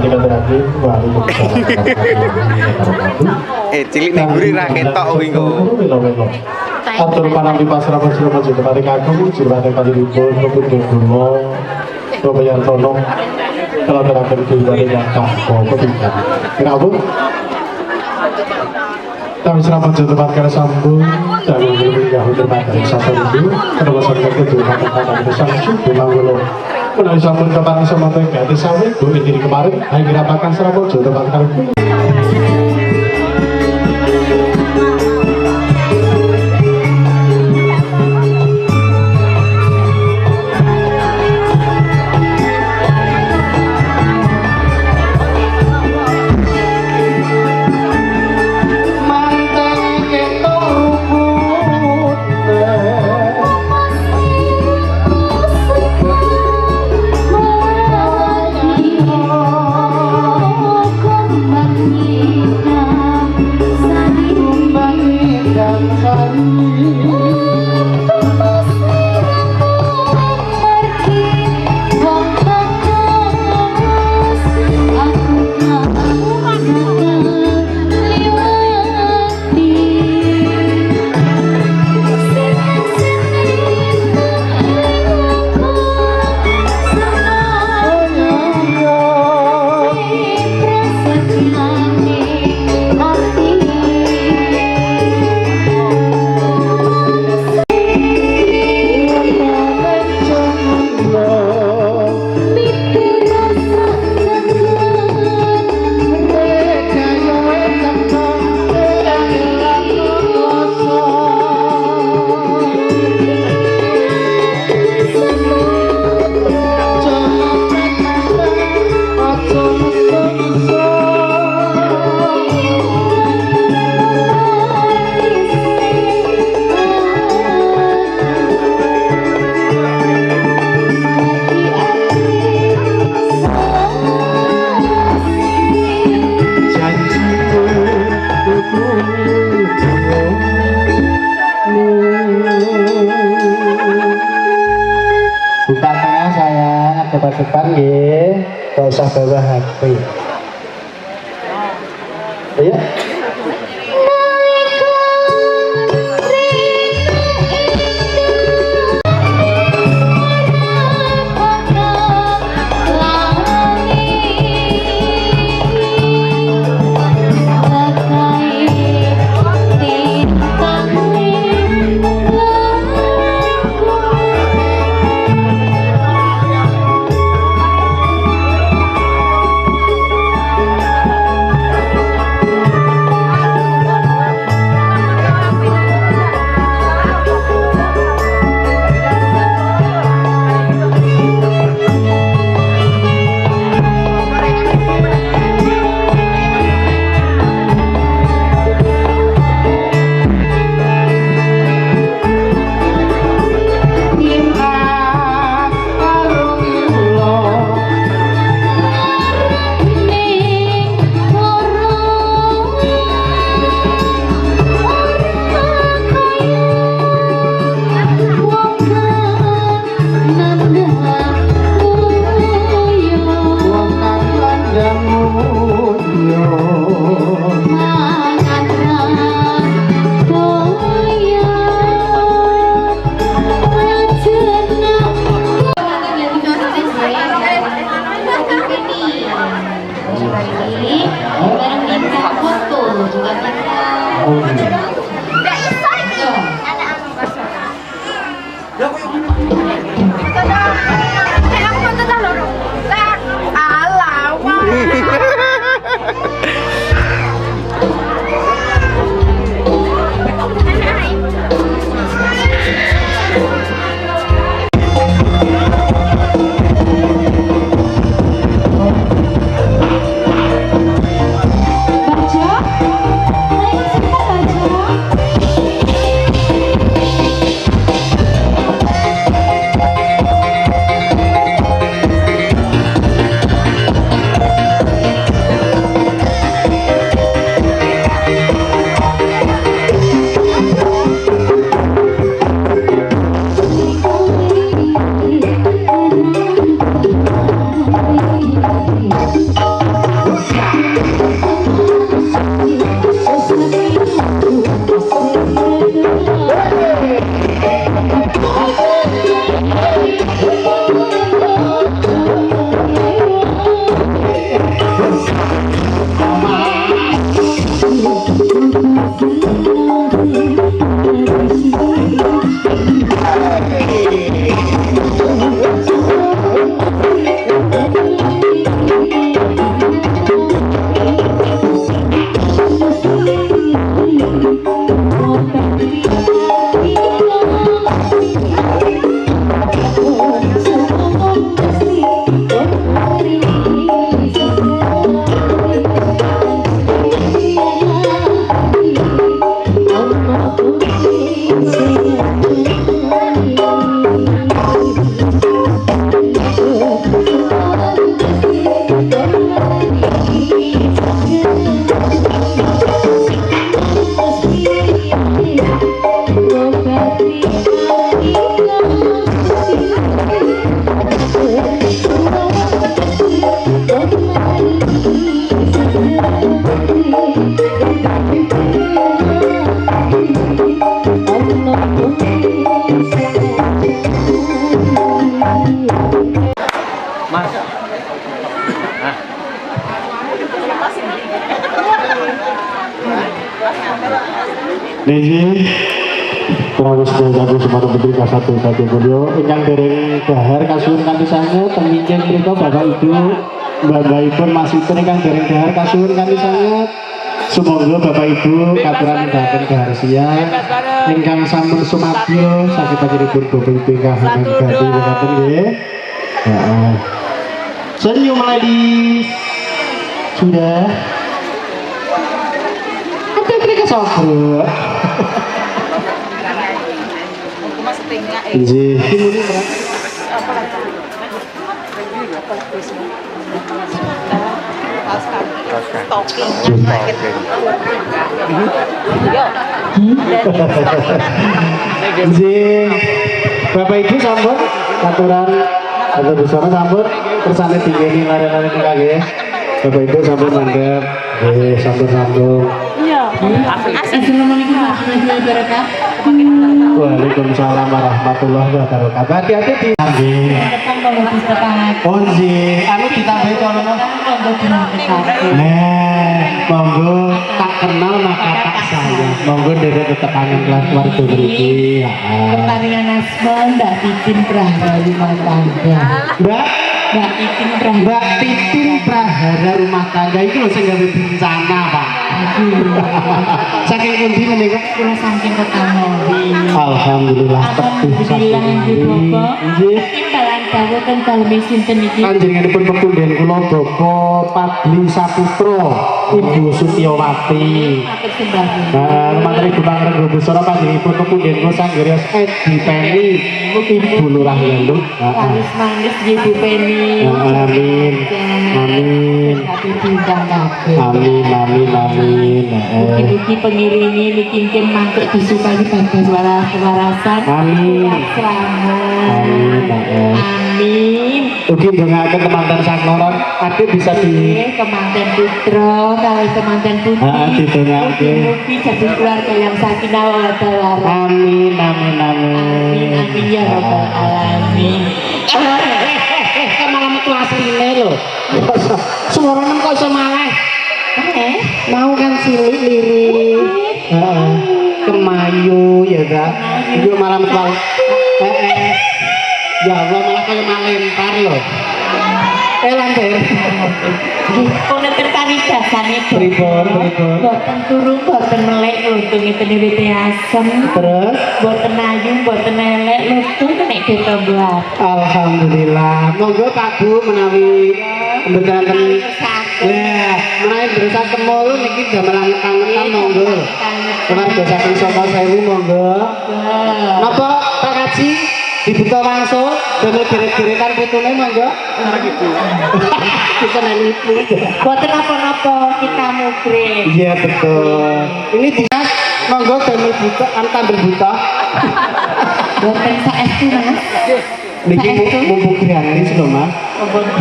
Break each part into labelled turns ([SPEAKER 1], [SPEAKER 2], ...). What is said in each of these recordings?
[SPEAKER 1] dikatakan
[SPEAKER 2] cilik ning guri ra ketok wingo.
[SPEAKER 1] Atur panampi pasrah pasrah jembatan kagung jembatan kali ribut kebun dulu kebayar tolong kalau terakhir jembatan yang kakak kebijakan kenapa? Kami selamat jembatan karena sambung dan menghubungi jembatan satu itu kenapa sampai ke jembatan kata sangsi memang belum menawi sambung jembatan sama mereka di sawit dua ini kemarin hanya dirapakan serapat jembatan kali buka tengah sayang, depan-depan ya, gak usah bawa HP. Iya.
[SPEAKER 3] Baca,
[SPEAKER 2] Mas.
[SPEAKER 1] Niki Prabu Sedaya Sumatera Putri Kasatu Satu Beliau ingkang dereng dahar kasuwun kanthi sanget pemimpin mriku Bapak Ibu Mbak-mbakipun masipun ingkang dereng dahar kasuwun kanthi sanget sumangga Bapak Ibu katuran midhangetaken kaharsian ingkang sampun sumadyo saking panjenenganipun Bapak Ibu ingkang hatur nuwun nggih. Heeh. Senyum ladies. Sudah. Apa mereka sobro? Nggih. Nggih. Bapak Ibu sampun aturan atau bersama sampun persane tinggi lare-lare nggih. Bapak Ibu sampun mandhap nggih sampun-sampun.
[SPEAKER 3] Assalamualaikum warahmatullahi wabarakatuh.
[SPEAKER 1] Waalaikumsalam warahmatullahi wabarakatuh. Hati-hati di nggih.
[SPEAKER 3] Depan mau disekat.
[SPEAKER 1] Oh nggih, anu ditambahi kono.
[SPEAKER 3] Monggo disekat.
[SPEAKER 1] Nah, monggo tak kenal maka tak sayang. Monggo dhewe tetepaken kelas keluarga mriki. Heeh.
[SPEAKER 3] Pertandingan asma Mbak Titin Prahara rumah tangga. Mbak Titin Prahara.
[SPEAKER 1] Mbak Titin Prahara rumah tangga itu lho sing gawe bencana, Pak. Saking pundi menika?
[SPEAKER 3] Kula saking Ketamori.
[SPEAKER 1] Alhamdulillah tepuh
[SPEAKER 3] Alhamdulillah nggih Bapak.
[SPEAKER 1] Nggih.
[SPEAKER 3] Timbalan dawuh ten dalem sinten iki?
[SPEAKER 1] Panjenenganipun pepundhen kula Bapak Padli Saputra, Ibu Sutyawati.
[SPEAKER 3] Atur sembah.
[SPEAKER 1] Nah, Menteri Pembangunan Busana panjenenganipun pepundhen kula Sanggriya Edi Penny, Ibu Lurah Lelu.
[SPEAKER 3] Laris manis nggih Bu Peni.
[SPEAKER 1] Amin. Amin.
[SPEAKER 3] Tapi diundang kabeh.
[SPEAKER 1] Amin amin amin.
[SPEAKER 3] Mugi-mugi pengiringi niki mungkin mangkuk disukai bagus warasan.
[SPEAKER 1] Amin.
[SPEAKER 3] Selamat.
[SPEAKER 1] Amin.
[SPEAKER 3] Amin.
[SPEAKER 1] Ugi ndongaken teman-teman sakloron, ade bisa di
[SPEAKER 3] Kemanten putra kali kemanten putri.
[SPEAKER 1] didongake.
[SPEAKER 3] Mugi jadi keluarga yang sakinah mawaddah warahmah.
[SPEAKER 1] Amin amin amin.
[SPEAKER 3] Amin ya rabbal alamin.
[SPEAKER 1] Kok malah metu asline lho. Suarane kok iso maleh. Mau kan silik lirik. Heeh. Kemayu ya ta. Iki malah metu. Ya Allah malah kaya malempar lho. Lantir.
[SPEAKER 3] Kono tertarik dasane
[SPEAKER 1] Pripun pripun.
[SPEAKER 3] boten turu boten melek lutung ngeten wite asem.
[SPEAKER 1] Terus
[SPEAKER 3] Boten ayu boten elek lutung nek ditombo.
[SPEAKER 1] alhamdulillah. Monggo Pak Bu menawi mboten lah, menawi berusaha kemul niki damelan kangenan monggo. Keluarga saking Saka Sewu monggo. Napa Pak Kaji dibuka langsung damel geret-geretan putune monggo. Kita nipu.
[SPEAKER 3] Boten apa-apa kita mukrim.
[SPEAKER 1] Iya betul. Ini dinas monggo damel buka tambel buka.
[SPEAKER 3] Boten saestu Mas.
[SPEAKER 1] Niki mumpung gratis lho Mas.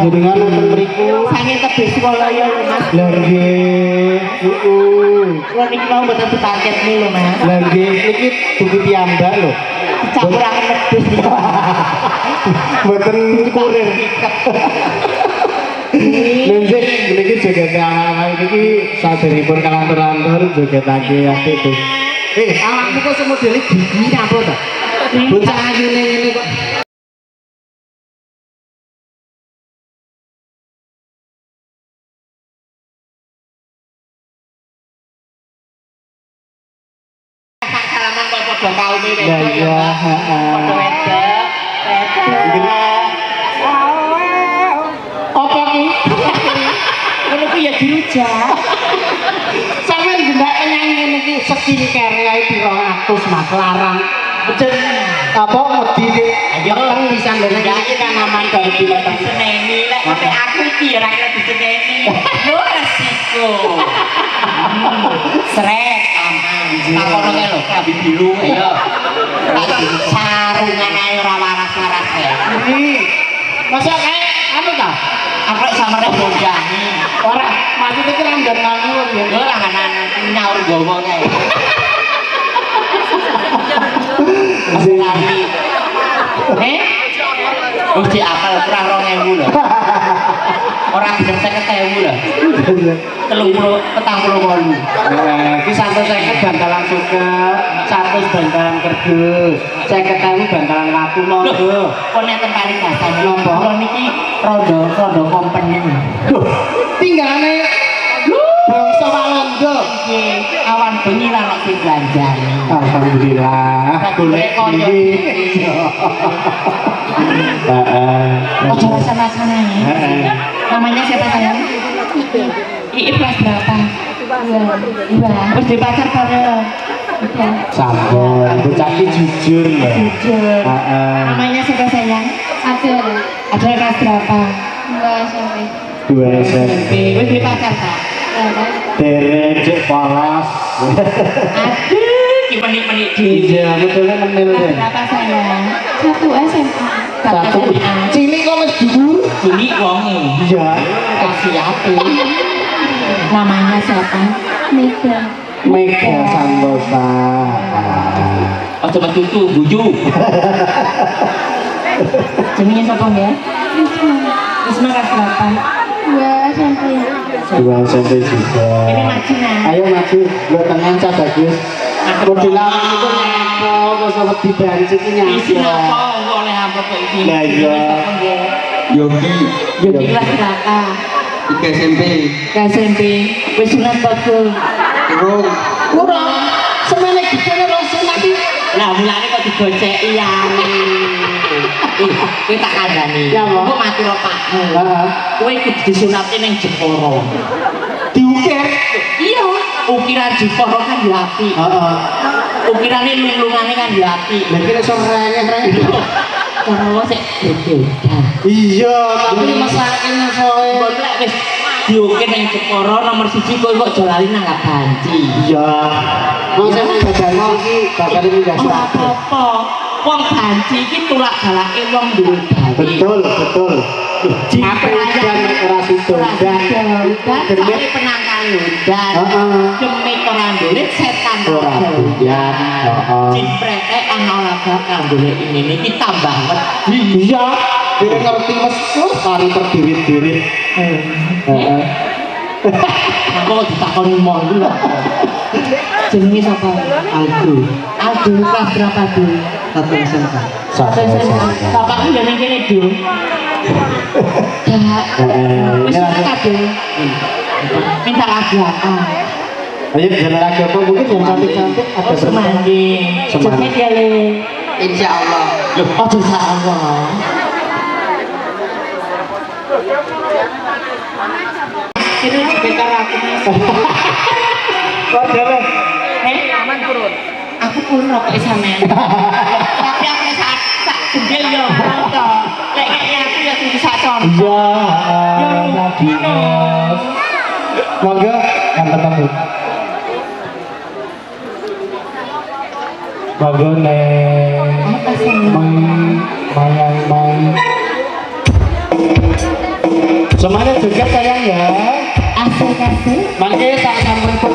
[SPEAKER 1] Jenengan nonton mriku.
[SPEAKER 3] Sange tebih Sukolaya lho Mas.
[SPEAKER 1] Lah nggih.
[SPEAKER 3] Kula niki mau boten dipaket lho Mas.
[SPEAKER 1] Lah nggih niki buku piyambak lho.
[SPEAKER 3] Campuran medhus.
[SPEAKER 1] Mboten kurir. Nggih niki joget anak-anak niki saderipun kalantur-lantur jogetake apik to. Awakmu kok semodele gigi apa to? Bocah ayune ngene kok.
[SPEAKER 3] Salaman kok padha kaume wedok.
[SPEAKER 1] Ya iya, heeh.
[SPEAKER 3] Padha wedok.
[SPEAKER 1] Apa ki?
[SPEAKER 3] Ngono ku ya dirujak.
[SPEAKER 1] Sampeyan ndak nyanyi ngene iki skincare ae 200 Mas larang. Jen apa wedi iki? Ayo kan bisa ndene iki kan aman dari pilek
[SPEAKER 3] Seneni lek kote aku iki ya ora kena diseneni. Lho resiko. Srek aman. Takono kae lho, klambi biru ya. Sarungan ae ora waras-waras ya.
[SPEAKER 1] Masa kayak anu ta?
[SPEAKER 3] Aku lek samare bonjangi.
[SPEAKER 1] Ora
[SPEAKER 3] maksudnya kan anggar ngawur ya.
[SPEAKER 2] Yo lah kanan nyaur gowo kae. Lali. Wis diapal kurang 2000 lho. Ora bener 50.000 lho. 40
[SPEAKER 3] Iki 150 bantalan suka, 100 bantalan kerdus, 50.000 bantalan watu monggo.
[SPEAKER 2] Kok nek tempari gasan
[SPEAKER 3] Napa?
[SPEAKER 2] kula niki rada kompeni.
[SPEAKER 3] Tinggalane bangsa Walanda.
[SPEAKER 2] Nggih, awan bengi ra nek sing belanjani.
[SPEAKER 3] Alhamdulillah. Golek iki. Heeh.
[SPEAKER 2] Ojo rasa-rasane ya.
[SPEAKER 3] Heeh.
[SPEAKER 2] Namanya siapa sayang? Iip kelas berapa? Dua. Wis di pacar bareng. Udah.
[SPEAKER 3] Sampun, bocah iki jujur lho.
[SPEAKER 2] Jujur.
[SPEAKER 3] Heeh.
[SPEAKER 2] Namanya siapa sayang? Ada kelas berapa?
[SPEAKER 3] Dua SMP.
[SPEAKER 2] Wis di pacar tak?
[SPEAKER 3] Dereng cek polos.
[SPEAKER 2] Aduh, ki menik-menik dhewe.
[SPEAKER 3] Iya, betulnya menil
[SPEAKER 2] Kelas
[SPEAKER 3] deh.
[SPEAKER 2] berapa sayang?
[SPEAKER 4] Satu SMA.
[SPEAKER 3] Satu.
[SPEAKER 2] SMA.
[SPEAKER 3] Cilik kok wis dhuwur.
[SPEAKER 2] Ini wonge.
[SPEAKER 3] Iya.
[SPEAKER 2] Kasih hati. Namanya siapa?
[SPEAKER 4] Mega.
[SPEAKER 3] Mega Santosa.
[SPEAKER 2] Oh coba tutu buju. Jenenge sapa ya?
[SPEAKER 4] Risma.
[SPEAKER 2] Risma kelas berapa?
[SPEAKER 4] Dua SMP.
[SPEAKER 3] Dua SMP juga.
[SPEAKER 2] Ini maju nah.
[SPEAKER 3] Ayo maju, gue tengah cah bagus. Mau dilawan itu nyapa, kok sama dibanci itu
[SPEAKER 2] Isi
[SPEAKER 3] nyapa.
[SPEAKER 2] apa? Oleh apa kok iki?
[SPEAKER 3] Lah iya.
[SPEAKER 5] Yogi
[SPEAKER 2] Yogi kelas berapa?
[SPEAKER 5] 3 SMP
[SPEAKER 2] SMP. Wis sunat bagus.
[SPEAKER 5] Rung
[SPEAKER 3] Kurang, semene gede langsung nanti.
[SPEAKER 2] Lah mulane kok digoceki ya. Kowe tak kandhani.
[SPEAKER 3] Ya, Mbak.
[SPEAKER 2] Kok mati ro pakmu.
[SPEAKER 3] Heeh.
[SPEAKER 2] Kowe kudu disunati ning Jepara.
[SPEAKER 3] Diukir.
[SPEAKER 2] Iya, ukiran Jepara kan ya apik.
[SPEAKER 3] Heeh.
[SPEAKER 2] Ukirane lung-lungane kan ya apik.
[SPEAKER 3] Lah kira iso rengeh-rengeh.
[SPEAKER 2] Cara sik beda.
[SPEAKER 3] Iya, tapi masaknya soe.
[SPEAKER 2] Mbok lek wis diukir ning Jepara nomor 1 kowe kok jolali nang banci.
[SPEAKER 3] Iya. Maksudnya badan iki bakal ini enggak
[SPEAKER 2] Ora
[SPEAKER 3] salah.
[SPEAKER 2] apa-apa. Wong banci iki tulak galake wong duwe bayi.
[SPEAKER 3] Betul, betul. Apa udan ora sido udan.
[SPEAKER 2] Dan
[SPEAKER 3] Demit
[SPEAKER 2] penangkal udan.
[SPEAKER 3] Heeh.
[SPEAKER 2] Demi ora ndulit setan
[SPEAKER 3] ora udan. Heeh.
[SPEAKER 2] Ciprete ana ora bakal golek ini iki tambah wedi.
[SPEAKER 3] Iya, dia ngerti mesuh kali terdirit-dirit. Heeh.
[SPEAKER 2] Aku ditakoni mau iki lho. Jenenge sapa?
[SPEAKER 3] Aldo,
[SPEAKER 2] Aldo kelas berapa, Du?
[SPEAKER 3] satu SMK.
[SPEAKER 2] Satu SMA. Bapakmu ya ning kene, Du. Ya. Wis
[SPEAKER 3] Ini
[SPEAKER 2] ora
[SPEAKER 3] langsung.
[SPEAKER 2] Du. Minta lagu apa?
[SPEAKER 3] Ayo jalan lagi apa mungkin yang cantik-cantik ada
[SPEAKER 2] Oh, semanggi.
[SPEAKER 3] Semanggi.
[SPEAKER 2] Joget ya, Le.
[SPEAKER 5] Insya Allah
[SPEAKER 2] Oh, insya Allah. Ini juga karo aku Mas.
[SPEAKER 3] Kok dewe?
[SPEAKER 2] Aman kurun. Aku kurun kok sampean. Tapi aku sak gendel yo foto. Lek kaya aku ya kudu sak contoh.
[SPEAKER 3] Iya, Madinah. Monggo yang ketemu. Monggo neng. Mayang. Semuanya juga sayang ya.
[SPEAKER 2] Asik-asik.
[SPEAKER 3] Mangke tak sampun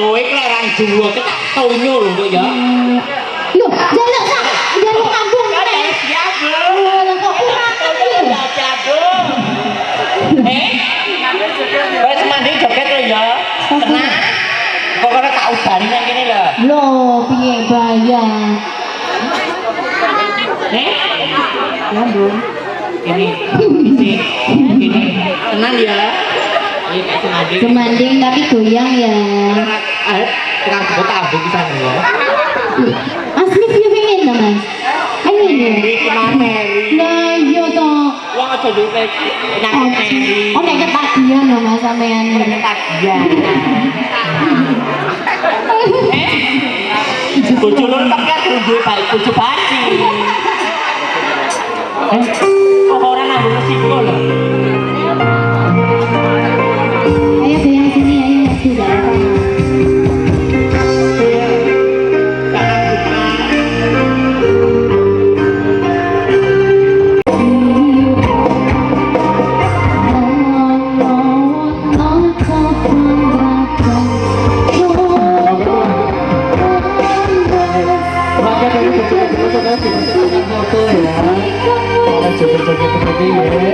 [SPEAKER 2] Lho, iki lek rang juwo tak tonyo lho kok ya.
[SPEAKER 4] Loh, jaluk sak, jaluk kampung meneh.
[SPEAKER 2] Ya, Bu.
[SPEAKER 4] Lah kok kurang iki?
[SPEAKER 2] Ya, jadul. Wes mandi joget lho ya. Tenang. Kok ora tak udani nang kene lho.
[SPEAKER 4] Loh, piye bayang?
[SPEAKER 2] Ini. Ini. Tenang ya. Ini kayak semanding.
[SPEAKER 4] Demanding tapi goyang ya.
[SPEAKER 2] Ayo, tukang buku tabung bisa ya.
[SPEAKER 4] Asli piye pengen to, Mas? Ayo ya.
[SPEAKER 2] Iki materi.
[SPEAKER 4] Lah iya to.
[SPEAKER 2] Wong aja duwe nang materi.
[SPEAKER 4] Oh, nek ketagihan lho Mas sampean.
[SPEAKER 2] Ketagihan. Bojo lontok kan duwe baik bojo baci. Kok ora nang resiko lho.
[SPEAKER 4] Ayo goyang sini, ayo Mas Budha.
[SPEAKER 3] Maka dari betul-betul saudara dimasukkan foto ya. Kalau joget-joget seperti ini.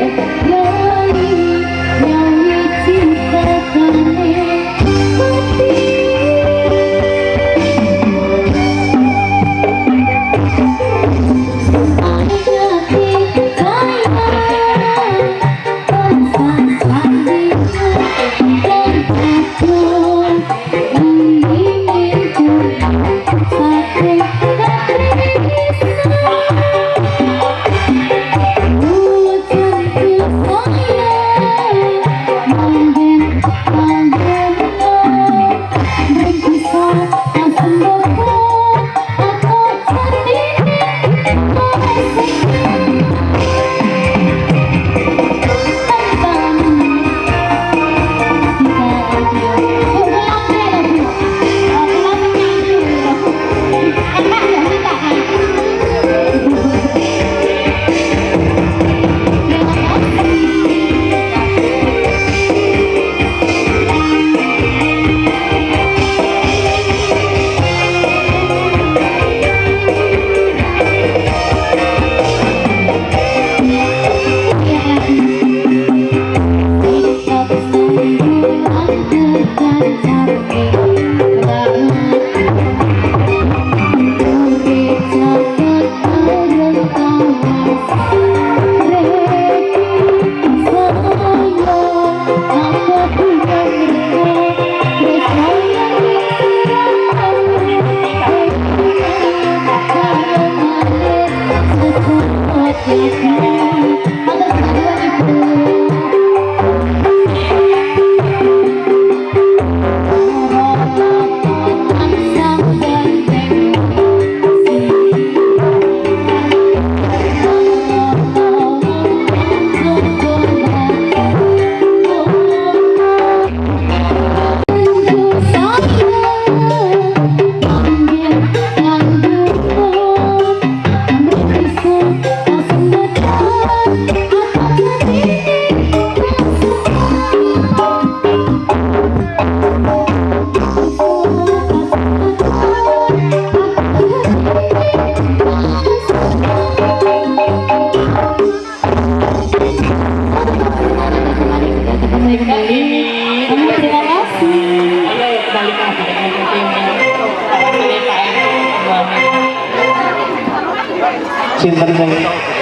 [SPEAKER 3] Sinten sing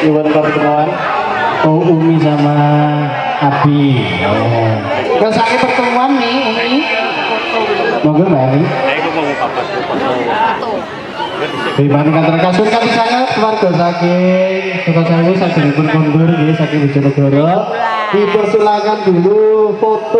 [SPEAKER 3] nyuwun pertemuan? Oh, Umi sama Abi. Oh. Rasanya pertemuan nih, Umi. Monggo Mbak Ani. Bagaimana kantor kasur kami sangat keluarga saking Kota Sewu saking pun kondur saking Bojonegoro. Dipersilakan dulu foto.